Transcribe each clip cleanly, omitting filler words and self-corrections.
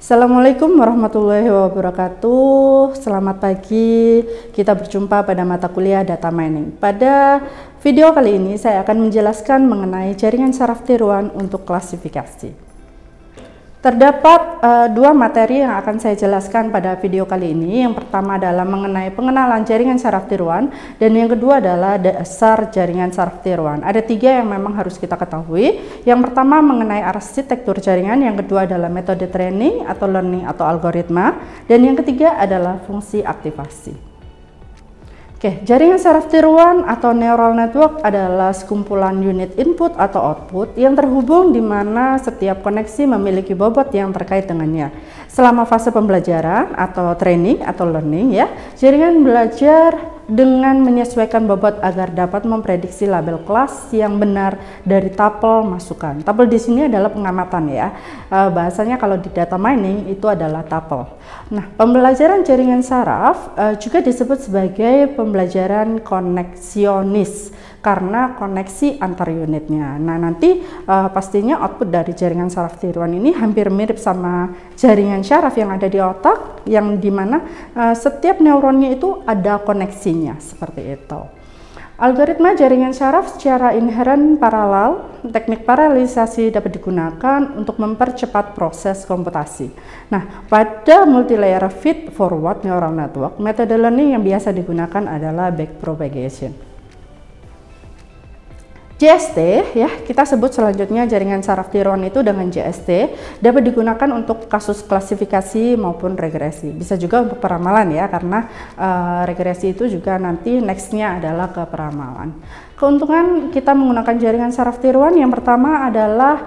Assalamualaikum warahmatullahi wabarakatuh. Selamat pagi. Kita berjumpa pada mata kuliah Data Mining. Pada video kali ini saya akan menjelaskan mengenai jaringan saraf tiruan untuk klasifikasi. Terdapat dua materi yang akan saya jelaskan pada video kali ini. Yang pertama adalah mengenai pengenalan jaringan saraf tiruan, dan yang kedua adalah dasar jaringan saraf tiruan. Ada tiga yang memang harus kita ketahui. Yang pertama mengenai arsitektur jaringan, yang kedua adalah metode training atau learning atau algoritma, dan yang ketiga adalah fungsi aktivasi. Oke, jaringan saraf tiruan atau neural network adalah sekumpulan unit input atau output yang terhubung di mana setiap koneksi memiliki bobot yang terkait dengannya. Selama fase pembelajaran atau training atau learning ya, jaringan belajar dengan menyesuaikan bobot agar dapat memprediksi label kelas yang benar dari tapel masukan. Tapel di sini adalah pengamatan ya. Bahasanya kalau di data mining itu adalah tapel. Nah, pembelajaran jaringan saraf juga disebut sebagai pembelajaran koneksionis karena koneksi antar unitnya. Nah, nanti pastinya output dari jaringan saraf tiruan ini hampir mirip sama jaringan saraf yang ada di otak, yang dimana setiap neuronnya itu ada koneksinya seperti itu. Algoritma jaringan saraf secara inheren paralel. Teknik paralelisasi dapat digunakan untuk mempercepat proses komputasi. Nah, pada multilayer feed forward neural network, metode learning yang biasa digunakan adalah backpropagation. JST ya, kita sebut selanjutnya jaringan saraf tiruan itu dengan JST, dapat digunakan untuk kasus klasifikasi maupun regresi. Bisa juga untuk peramalan ya, karena regresi itu juga nanti nextnya adalah ke peramalan. Keuntungan kita menggunakan jaringan saraf tiruan yang pertama adalah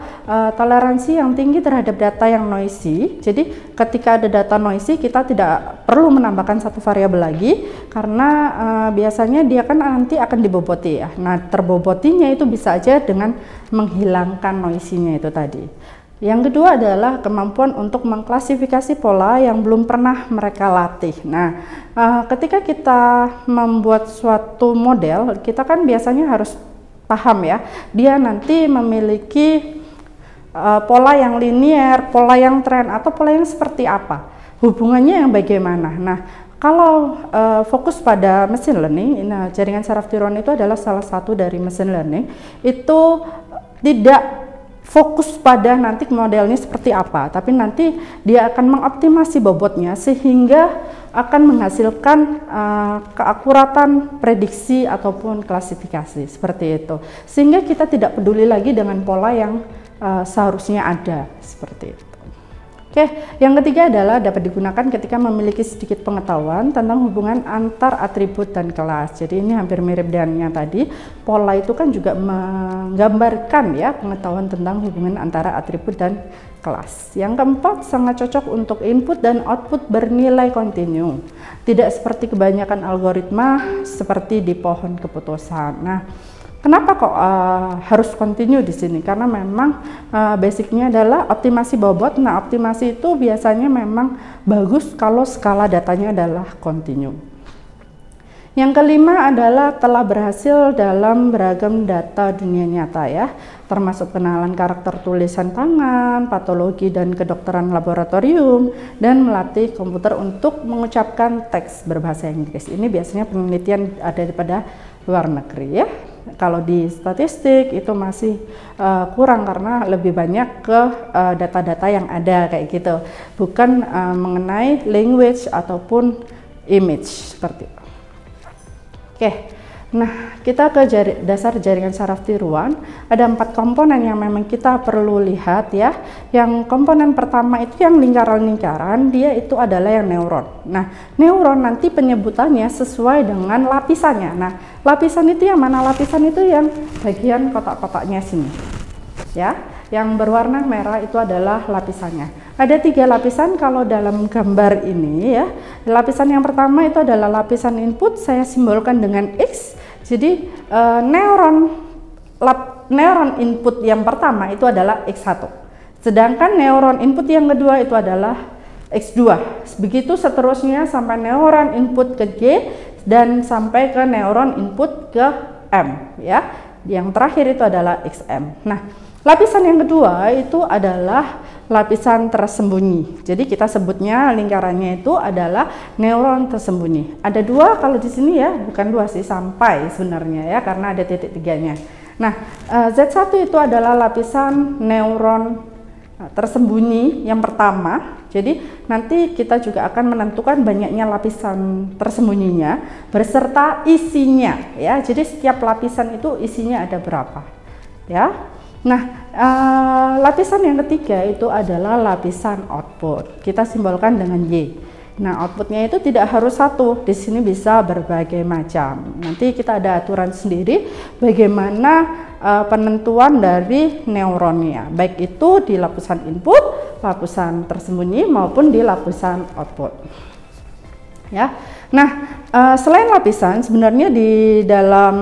toleransi yang tinggi terhadap data yang noisy. Jadi ketika ada data noisy kita tidak perlu menambahkan satu variabel lagi, karena biasanya dia kan nanti akan diboboti ya. Nah, terbobotinya itu bisa aja dengan menghilangkan noisy-nya itu tadi. Yang kedua adalah kemampuan untuk mengklasifikasi pola yang belum pernah mereka latih. Nah, ketika kita membuat suatu model, kita kan biasanya harus paham ya, dia nanti memiliki pola yang linier, pola yang tren, atau pola yang seperti apa, hubungannya yang bagaimana. Nah, kalau fokus pada machine learning, nah, jaringan saraf tiruan itu adalah salah satu dari machine learning. Itu tidak fokus pada nanti modelnya seperti apa, tapi nanti dia akan mengoptimasi bobotnya sehingga akan menghasilkan keakuratan prediksi ataupun klasifikasi seperti itu, sehingga kita tidak peduli lagi dengan pola yang seharusnya ada seperti itu. Oke, yang ketiga adalah dapat digunakan ketika memiliki sedikit pengetahuan tentang hubungan antar atribut dan kelas. Jadi ini hampir mirip dengan yang tadi. Pola itu kan juga menggambarkan ya pengetahuan tentang hubungan antara atribut dan kelas. Yang keempat, sangat cocok untuk input dan output bernilai kontinu. Tidak seperti kebanyakan algoritma seperti di pohon keputusan. Nah, kenapa kok harus continue di sini? Karena memang basicnya adalah optimasi bobot. Nah, optimasi itu biasanya memang bagus kalau skala datanya adalah continue. Yang kelima adalah telah berhasil dalam beragam data dunia nyata ya, termasuk kenalan karakter tulisan tangan, patologi dan kedokteran laboratorium, dan melatih komputer untuk mengucapkan teks berbahasa Inggris. Ini biasanya penelitian ada pada luar negeri ya. Kalau di statistik itu masih kurang karena lebih banyak ke data-data yang ada kayak gitu, bukan mengenai language ataupun image seperti itu. Oke, nah kita ke dasar jaringan saraf tiruan. Ada 4 komponen yang memang kita perlu lihat ya. Yang komponen pertama itu yang lingkaran-lingkaran, dia itu adalah yang neuron. Nah, neuron nanti penyebutannya sesuai dengan lapisannya. Nah, lapisan itu yang mana? Lapisan itu yang bagian kotak-kotaknya sini ya. Yang berwarna merah itu adalah lapisannya. Ada 3 lapisan kalau dalam gambar ini ya. Lapisan yang pertama itu adalah lapisan input, saya simbolkan dengan X. Jadi neuron input yang pertama itu adalah X1. Sedangkan neuron input yang kedua itu adalah X2. Begitu seterusnya sampai neuron input ke G dan sampai ke neuron input ke M ya. Yang terakhir itu adalah XM. Nah, Lapisan yang kedua itu adalah lapisan tersembunyi. Jadi kita sebutnya lingkarannya itu adalah neuron tersembunyi. Ada dua kalau di sini ya, bukan dua sih, sampai sebenarnya ya, karena ada titik tiganya. Nah, Z1 itu adalah lapisan neuron tersembunyi yang pertama. Jadi nanti kita juga akan menentukan banyaknya lapisan tersembunyinya beserta isinya ya. Jadi setiap lapisan itu isinya ada berapa ya. Nah, lapisan yang ketiga itu adalah lapisan output. Kita simbolkan dengan Y. Nah, outputnya itu tidak harus satu. Di sini bisa berbagai macam. Nanti kita ada aturan sendiri bagaimana penentuan dari neuronnya, baik itu di lapisan input, lapisan tersembunyi maupun di lapisan output. Ya. Nah, selain lapisan, sebenarnya di dalam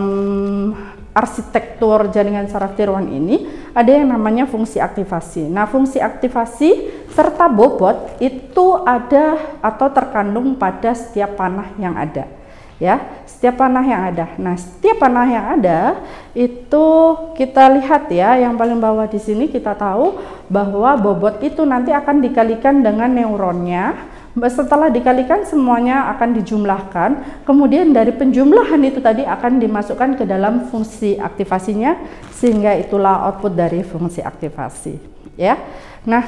arsitektur jaringan saraf tiroan ini ada yang namanya fungsi aktivasi. Nah, fungsi aktivasi serta bobot itu ada atau terkandung pada setiap panah yang ada. Ya, setiap panah yang ada. Nah, setiap panah yang ada itu kita lihat ya, yang paling bawah di sini kita tahu bahwa bobot itu nanti akan dikalikan dengan neuronnya. Setelah dikalikan semuanya akan dijumlahkan, kemudian dari penjumlahan itu tadi akan dimasukkan ke dalam fungsi aktivasinya, sehingga itulah output dari fungsi aktivasi ya. Nah,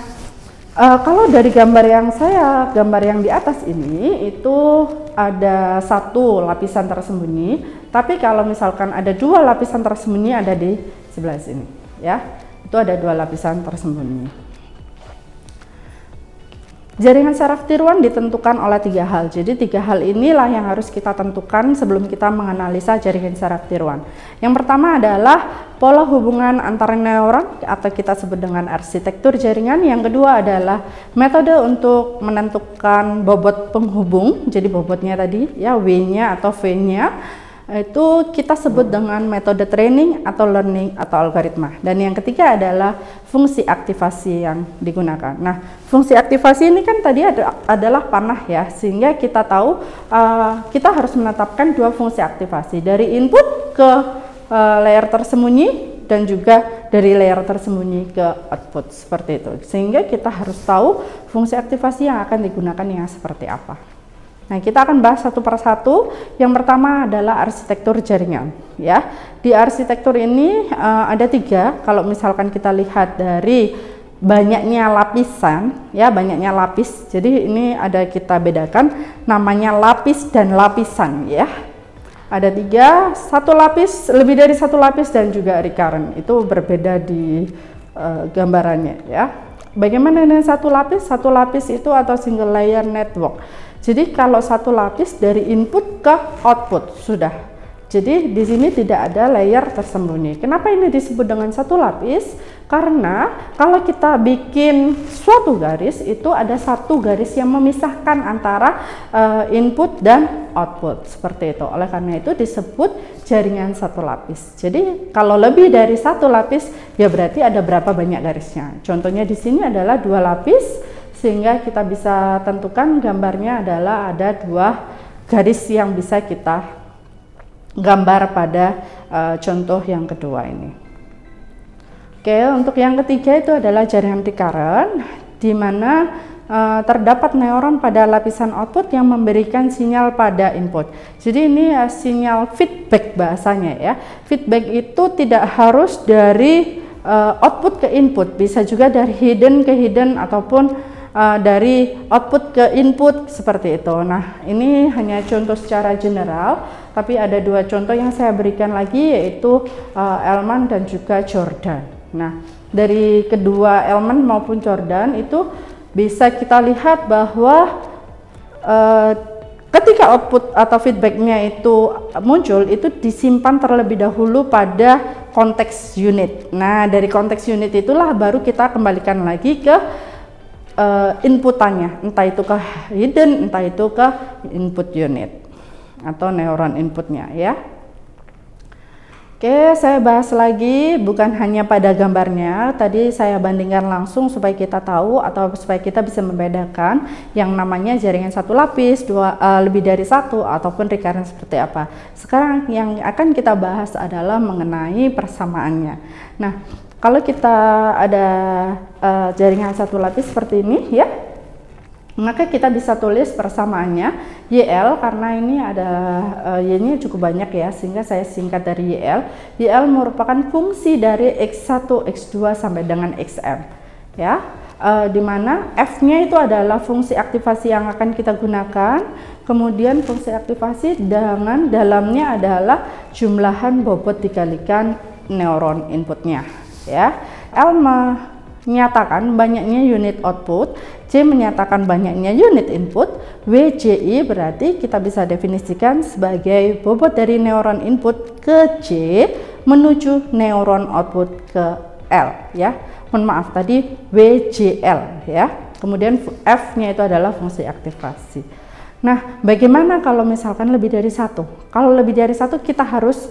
kalau dari gambar yang di atas ini itu ada satu lapisan tersembunyi, tapi kalau misalkan ada dua lapisan tersembunyi ada di sebelah sini ya, itu ada dua lapisan tersembunyi. Jaringan saraf tiroan ditentukan oleh tiga hal. Jadi tiga hal inilah yang harus kita tentukan sebelum kita menganalisa jaringan saraf tiroan. Yang pertama adalah pola hubungan antara neuron atau kita sebut dengan arsitektur jaringan. Yang kedua adalah metode untuk menentukan bobot penghubung. Jadi bobotnya tadi ya, W-nya atau V-nya. Itu kita sebut dengan metode training atau learning atau algoritma. Dan yang ketiga adalah fungsi aktivasi yang digunakan. Nah, fungsi aktivasi ini kan tadi adalah panah ya, sehingga kita tahu kita harus menetapkan dua fungsi aktivasi, dari input ke layer tersembunyi dan juga dari layer tersembunyi ke output, seperti itu. Sehingga kita harus tahu fungsi aktivasi yang akan digunakan yang seperti apa. Nah, kita akan bahas satu persatu. Yang pertama adalah arsitektur jaringan ya. Di arsitektur ini ada tiga. Kalau misalkan kita lihat dari banyaknya lapisan ya, banyaknya lapis. Jadi ini ada kita bedakan namanya lapis dan lapisan ya. Ada tiga, satu lapis, lebih dari satu lapis, dan juga recurrent. Itu berbeda di gambarannya ya. Bagaimana dengan satu lapis? Satu lapis itu atau single layer network. Jadi kalau satu lapis dari input ke output sudah. Jadi di sini tidak ada layer tersembunyi. Kenapa ini disebut dengan satu lapis? Karena kalau kita bikin suatu garis itu ada satu garis yang memisahkan antara input dan output, seperti itu. Oleh karena itu disebut jaringan satu lapis. Jadi kalau lebih dari satu lapis ya berarti ada berapa banyak garisnya. Contohnya di sini adalah dua lapis. Sehingga kita bisa tentukan gambarnya adalah ada dua garis yang bisa kita gambar pada contoh yang kedua ini. Oke, untuk yang ketiga itu adalah jaringan recurrent, di mana terdapat neuron pada lapisan output yang memberikan sinyal pada input. Jadi ini sinyal feedback bahasanya ya. Feedback itu tidak harus dari output ke input, bisa juga dari hidden ke hidden ataupun dari output ke input, seperti itu. Nah, ini hanya contoh secara general, tapi ada dua contoh yang saya berikan lagi, yaitu Elman dan juga Jordan. Nah, dari kedua Elman maupun Jordan itu bisa kita lihat bahwa ketika output atau feedbacknya itu muncul, itu disimpan terlebih dahulu pada konteks unit. Nah, dari konteks unit itulah baru kita kembalikan lagi ke inputannya, entah itu ke hidden, entah itu ke input unit atau neuron inputnya ya. Oke, saya bahas lagi, bukan hanya pada gambarnya. Tadi saya bandingkan langsung supaya kita tahu atau supaya kita bisa membedakan yang namanya jaringan satu lapis, lebih dari satu, ataupun recurrent seperti apa. Sekarang yang akan kita bahas adalah mengenai persamaannya. Nah, kalau kita ada jaringan satu lapis seperti ini ya, maka kita bisa tulis persamaannya YL, karena ini ada Y-nya cukup banyak ya, sehingga saya singkat dari YL. YL merupakan fungsi dari X1, X2 sampai dengan Xm ya, dimana F-nya itu adalah fungsi aktivasi yang akan kita gunakan. Kemudian fungsi aktivasi dengan dalamnya adalah jumlahan bobot dikalikan neuron inputnya ya. L menyatakan banyaknya unit output, C menyatakan banyaknya unit input, WJI berarti kita bisa definisikan sebagai bobot dari neuron input ke C menuju neuron output ke L ya. Mohon maaf tadi WJL ya. Kemudian F-nya itu adalah fungsi aktivasi. Nah, bagaimana kalau misalkan lebih dari satu? Kalau lebih dari satu kita harus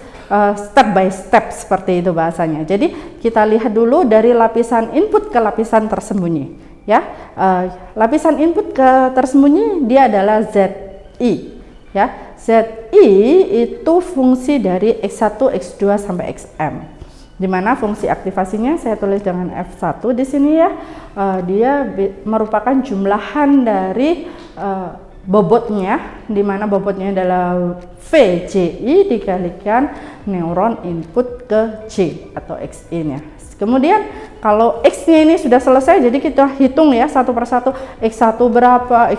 step by step seperti itu bahasanya. Jadi kita lihat dulu dari lapisan input ke lapisan tersembunyi ya. Lapisan input ke tersembunyi dia adalah ZI ya. ZI itu fungsi dari X1, X2 sampai Xm. Dimana fungsi aktivasinya saya tulis dengan F1 di sini ya. Dia merupakan jumlahan dari bobotnya, dimana bobotnya adalah VJI dikalikan neuron input ke C atau XI nya. Kemudian kalau X nya ini sudah selesai, jadi kita hitung ya satu persatu, X1 berapa,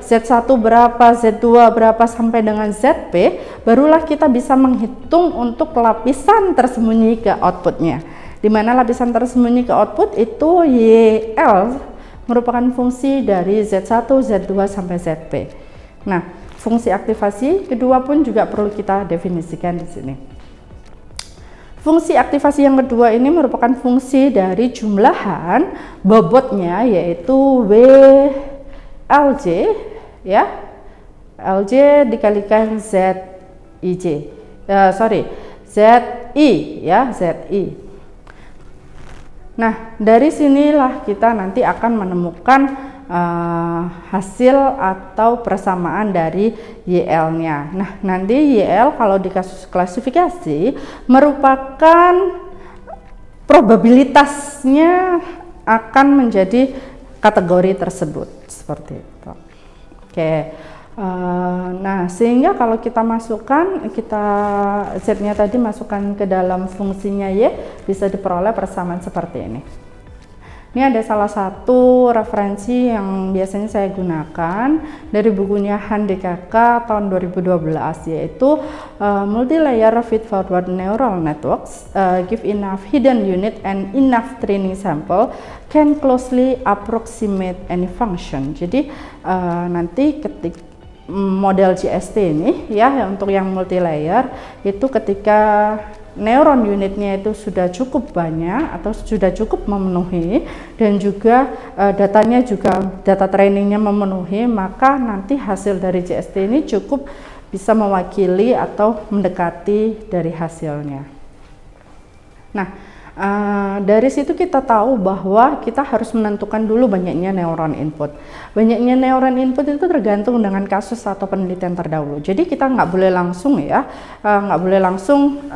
Z1 berapa, Z2 berapa sampai dengan ZP, barulah kita bisa menghitung untuk lapisan tersembunyi ke outputnya, dimana lapisan tersembunyi ke output itu YL merupakan fungsi dari Z1, Z2 sampai ZP. Nah, fungsi aktivasi kedua pun juga perlu kita definisikan di sini. Fungsi aktivasi yang kedua ini merupakan fungsi dari jumlahan bobotnya, yaitu WLJ ya. LJ dikalikan ZI ya, ZI. Nah, dari sinilah kita nanti akan menemukan hasil atau persamaan dari YL-nya. Nah, nanti YL kalau di kasus klasifikasi merupakan probabilitasnya akan menjadi kategori tersebut seperti itu. Oke. Nah, sehingga kalau kita masukkan, Z-nya tadi masukkan ke dalam fungsinya Y, bisa diperoleh persamaan seperti ini. Ini ada salah satu referensi yang biasanya saya gunakan dari bukunya Han DKK tahun 2012, yaitu Multi-Layer Feed-Forward Neural Networks give enough hidden unit and enough training sample can closely approximate any function. Jadi nanti ketika model GST ini ya, untuk yang multi layer itu ketika neuron unitnya itu sudah cukup banyak atau sudah cukup memenuhi, dan juga datanya juga data trainingnya memenuhi, maka nanti hasil dari GST ini cukup bisa mewakili atau mendekati dari hasilnya. Nah, dari situ kita tahu bahwa kita harus menentukan dulu banyaknya neuron input. Banyaknya neuron input itu tergantung dengan kasus atau penelitian terdahulu. Jadi kita nggak boleh langsung ya, nggak boleh langsung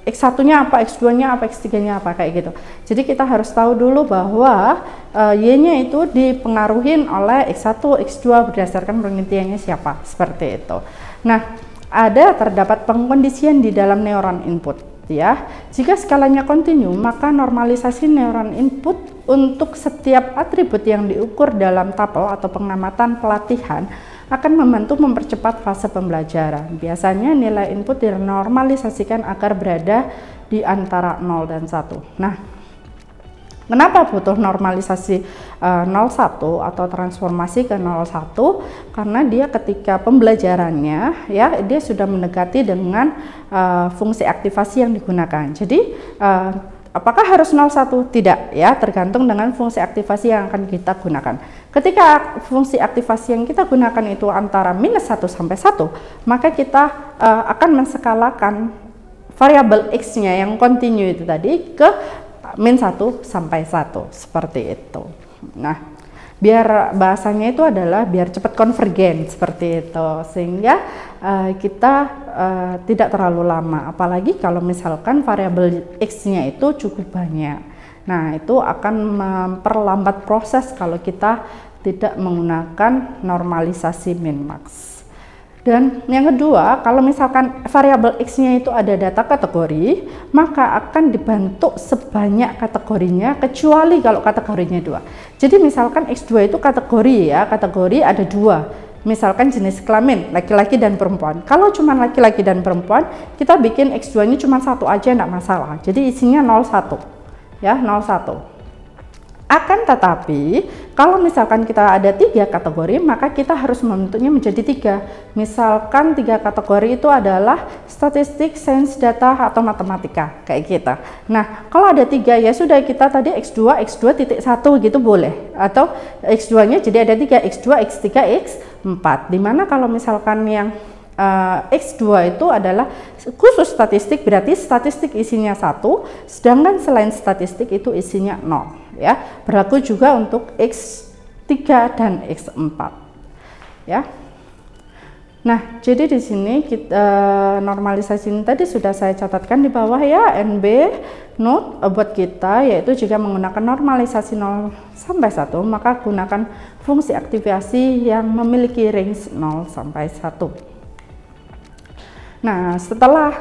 X1-nya apa, X2-nya apa, X3-nya apa kayak gitu. Jadi kita harus tahu dulu bahwa Y-nya itu dipengaruhi oleh X1, X2 berdasarkan penelitiannya siapa, seperti itu. Nah, terdapat pengkondisian di dalam neuron input. Ya, jika skalanya kontinu, maka normalisasi neuron input untuk setiap atribut yang diukur dalam tapel atau pengamatan pelatihan akan membantu mempercepat fase pembelajaran. Biasanya nilai input dinormalisasikan agar berada di antara 0 dan 1. Nah, kenapa butuh normalisasi 0,1 atau transformasi ke 0,1? Karena dia ketika pembelajarannya ya, dia sudah mendekati dengan fungsi aktivasi yang digunakan. Jadi apakah harus 0,1? Tidak ya, tergantung dengan fungsi aktivasi yang akan kita gunakan. Ketika fungsi aktivasi yang kita gunakan itu antara -1 sampai 1, maka kita akan menskalakan variabel X-nya yang kontinu itu tadi ke -1 sampai 1 seperti itu. Nah, biar bahasanya itu adalah biar cepat konvergen seperti itu, sehingga kita tidak terlalu lama, apalagi kalau misalkan variabel X-nya itu cukup banyak. Nah, itu akan memperlambat proses kalau kita tidak menggunakan normalisasi min-max. Dan yang kedua, kalau misalkan variabel X-nya itu ada data kategori, maka akan dibentuk sebanyak kategorinya, kecuali kalau kategorinya 2. Jadi misalkan X2 itu kategori ya, kategori ada 2. Misalkan jenis kelamin, laki-laki dan perempuan. Kalau cuma laki-laki dan perempuan, kita bikin X2-nya cuma 1 aja, enggak masalah. Jadi isinya 01. Ya, 01. Akan tetapi, kalau misalkan kita ada 3 kategori, maka kita harus membentuknya menjadi 3. Misalkan 3 kategori itu adalah statistik, sains, data, atau matematika, kayak gitu. Nah, kalau ada 3 ya sudah, kita tadi X2, X2.1 gitu boleh. Atau X2-nya jadi ada 3, X2, X3, X4. Dimana kalau misalkan yang X2 itu adalah khusus statistik, berarti statistik isinya 1, sedangkan selain statistik itu isinya 0. Ya, berlaku juga untuk X3 dan X4 ya. Nah, jadi di sini kita normalisasi ini tadi sudah saya catatkan di bawah ya, NB note buat kita, yaitu jika menggunakan normalisasi 0 sampai 1, maka gunakan fungsi aktivasi yang memiliki range 0 sampai 1. Nah, setelah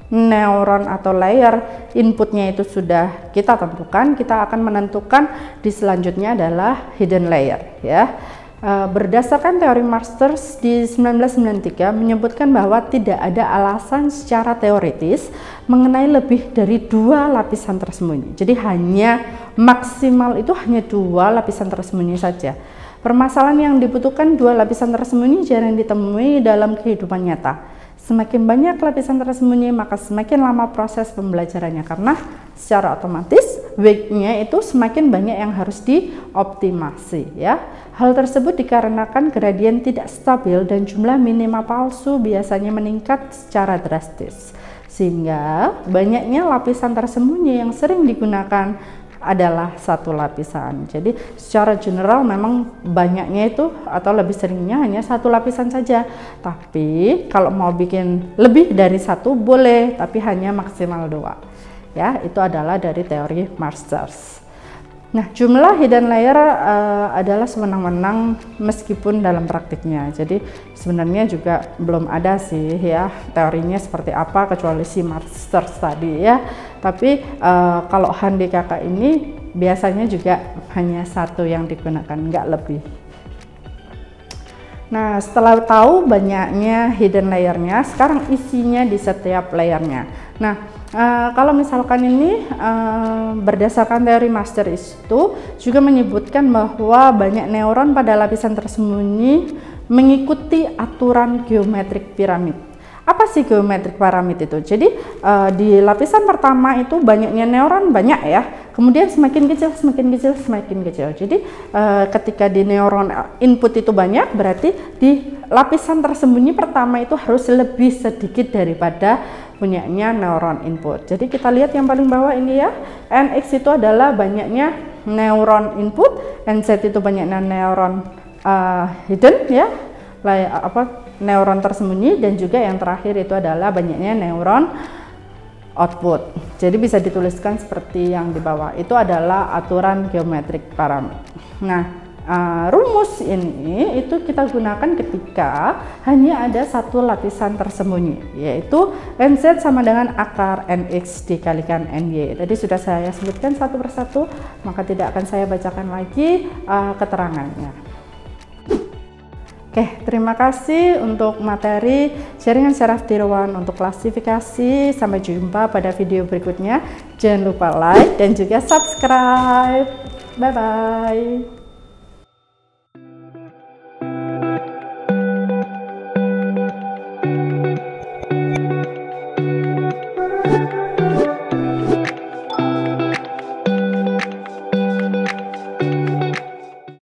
neuron atau layer inputnya itu sudah kita tentukan, kita akan menentukan di selanjutnya adalah hidden layer ya. Berdasarkan teori Masters di 1993 menyebutkan bahwa tidak ada alasan secara teoritis mengenai lebih dari 2 lapisan tersembunyi. Jadi hanya maksimal itu hanya 2 lapisan tersembunyi saja. Permasalahan yang dibutuhkan 2 lapisan tersembunyi jarang ditemui dalam kehidupan nyata. Semakin banyak lapisan tersembunyi, maka semakin lama proses pembelajarannya, karena secara otomatis weight-nya itu semakin banyak yang harus dioptimasi ya. Hal tersebut dikarenakan gradien tidak stabil dan jumlah minima palsu biasanya meningkat secara drastis, sehingga banyaknya lapisan tersembunyi yang sering digunakan adalah 1 lapisan. Jadi secara general memang banyaknya itu atau lebih seringnya hanya 1 lapisan saja. Tapi kalau mau bikin lebih dari 1 boleh, tapi hanya maksimal 2. Ya, itu adalah dari teori Masters. Nah, jumlah hidden layer adalah sewenang-wenang meskipun dalam praktiknya. Jadi sebenarnya juga belum ada sih ya teorinya seperti apa kecuali si Masters tadi ya. Tapi kalau handi kakak ini biasanya juga hanya 1 yang digunakan, nggak lebih. Nah, setelah tahu banyaknya hidden layernya, sekarang isinya di setiap layernya. Nah, kalau misalkan ini berdasarkan teori Masters itu juga menyebutkan bahwa banyak neuron pada lapisan tersembunyi mengikuti aturan geometrik piramid. Apa sih geometrik piramid itu? Jadi di lapisan pertama itu banyaknya neuron banyak ya, kemudian semakin kecil, semakin kecil, semakin kecil. Jadi ketika di neuron input itu banyak, berarti di lapisan tersembunyi pertama itu harus lebih sedikit daripada punyanya neuron input. Jadi kita lihat yang paling bawah ini ya, NX itu adalah banyaknya neuron input, NZ itu banyaknya neuron hidden ya, neuron tersembunyi, dan juga yang terakhir itu adalah banyaknya neuron output. Jadi bisa dituliskan seperti yang di bawah, itu adalah aturan geometrik piramid. Nah, rumus ini itu kita gunakan ketika hanya ada 1 lapisan tersembunyi, yaitu NZ sama dengan akar NX dikalikan NY. Tadi sudah saya sebutkan satu persatu, maka tidak akan saya bacakan lagi keterangannya. Oke, terima kasih untuk materi jaringan syaraf tiroan untuk klasifikasi. Sampai jumpa pada video berikutnya. Jangan lupa like dan juga subscribe. Bye-bye.